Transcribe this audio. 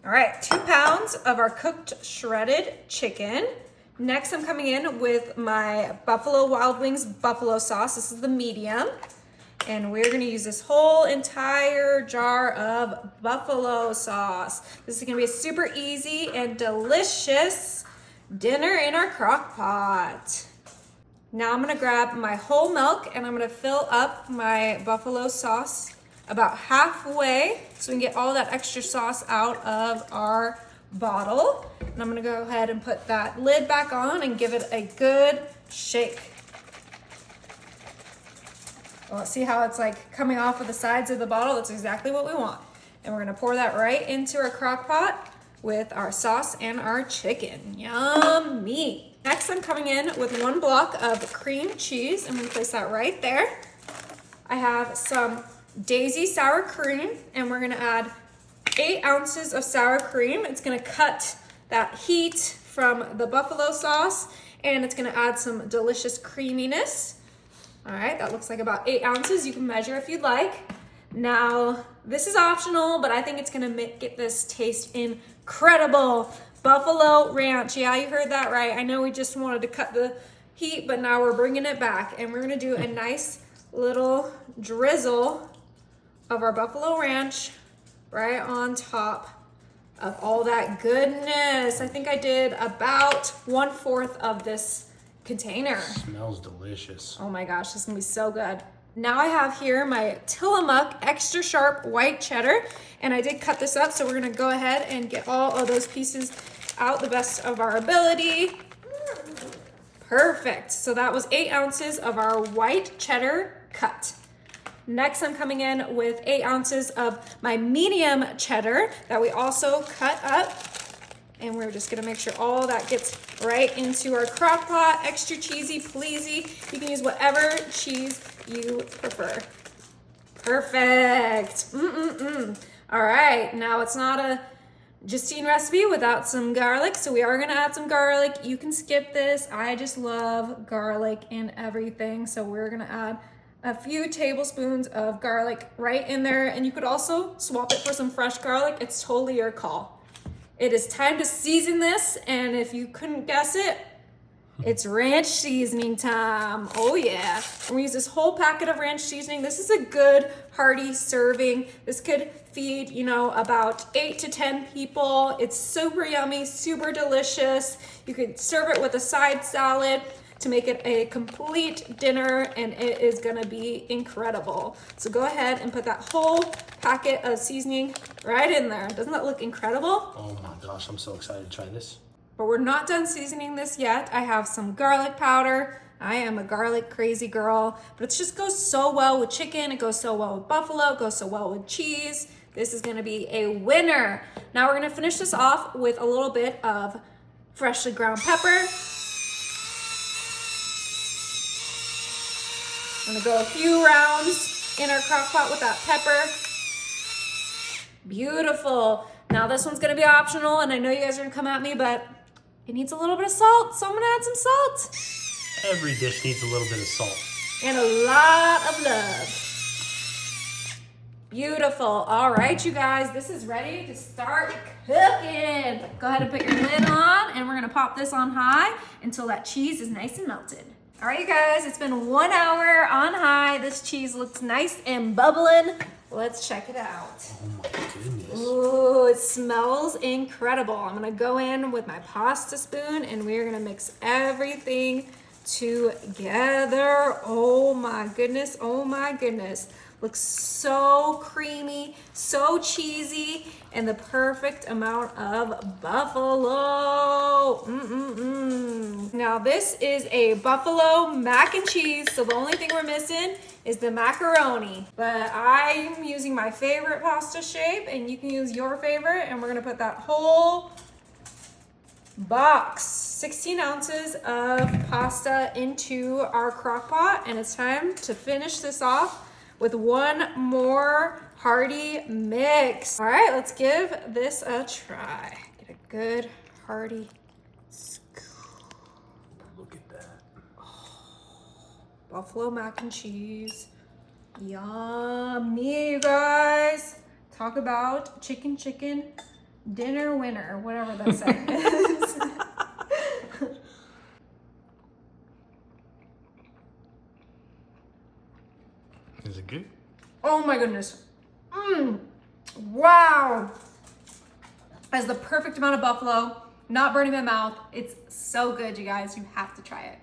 All right, 2 pounds of our cooked shredded chicken. Next, I'm coming in with my Buffalo Wild Wings buffalo sauce. This is the medium. And we're gonna use this whole entire jar of buffalo sauce. This is gonna be a super easy and delicious dinner in our crock pot. Now I'm gonna grab my whole milk and I'm gonna fill up my buffalo sauce about halfway so we can get all that extra sauce out of our bottle. And I'm gonna go ahead and put that lid back on and give it a good shake. Well, see how it's like coming off of the sides of the bottle? That's exactly what we want. And we're gonna pour that right into our crock pot with our sauce and our chicken. Yummy. Next, I'm coming in with 1 block of cream cheese. I'm gonna place that right there. I have some Daisy sour cream, and we're gonna add 8 ounces of sour cream. It's gonna cut that heat from the buffalo sauce, and it's gonna add some delicious creaminess. All right, that looks like about 8 ounces. You can measure if you'd like. Now, this is optional, but I think it's gonna get this taste incredible. Buffalo ranch, yeah, you heard that right. I know we just wanted to cut the heat, but now we're bringing it back, and we're gonna do a nice little drizzle of our buffalo ranch right on top of all that goodness. I think I did about 1/4 of this container. Smells delicious. Oh my gosh, this is gonna be so good. Now I have here my Tillamook extra sharp white cheddar, and I did cut this up, so we're gonna go ahead and get all of those pieces out the best of our ability. Perfect. So that was 8 ounces of our white cheddar cut. Next, I'm coming in with 8 ounces of my medium cheddar that we also cut up. And we're just gonna make sure all that gets right into our crock pot. Extra cheesy, pleasy. You can use whatever cheese you prefer. Perfect. All right, now it's not a Justine recipe without some garlic, so we are gonna add some garlic. You can skip this. I just love garlic in everything, so we're gonna add a few tablespoons of garlic right in there, and you could also swap it for some fresh garlic. It's totally your call. It is time to season this, and if you couldn't guess it, it's ranch seasoning time. Oh yeah. And we use this whole packet of ranch seasoning. This is a good hearty serving. This could feed, about 8 to 10 people. It's super yummy, super delicious. You could serve it with a side salad to make it a complete dinner, and it is gonna be incredible. So go ahead and put that whole packet of seasoning right in there. Doesn't that look incredible? Oh my gosh, I'm so excited to try this. But we're not done seasoning this yet. I have some garlic powder. I am a garlic crazy girl, but it just goes so well with chicken. It goes so well with buffalo. It goes so well with cheese. This is gonna be a winner. Now we're gonna finish this off with a little bit of freshly ground pepper. I'm gonna go a few rounds in our crock pot with that pepper. Beautiful. Now this one's gonna be optional, and I know you guys are gonna come at me, but it needs a little bit of salt, so I'm gonna add some salt. Every dish needs a little bit of salt. And a lot of love. Beautiful. All right, you guys, this is ready to start cooking. Go ahead and put your lid on, and we're gonna pop this on high until that cheese is nice and melted. All right, you guys, it's been 1 hour on high. This cheese looks nice and bubbling. Let's check it out. Oh my goodness. Ooh, it smells incredible. I'm gonna go in with my pasta spoon, and we're gonna mix everything together. Oh my goodness, oh my goodness. Looks so creamy, so cheesy, and the perfect amount of buffalo. Now this is a buffalo mac and cheese, so the only thing we're missing is the macaroni. But I'm using my favorite pasta shape, and you can use your favorite, and we're gonna put that whole box, 16 ounces of pasta into our crock pot, and it's time to finish this off with one more hearty mix. All right, let's give this a try. Get a good hearty scoop. Look at that. Buffalo mac and cheese. Yummy, you guys. Talk about chicken Dinner winner, whatever that saying is. Is it good? Oh my goodness. Wow. Has the perfect amount of buffalo, not burning my mouth. It's so good, you guys. You have to try it.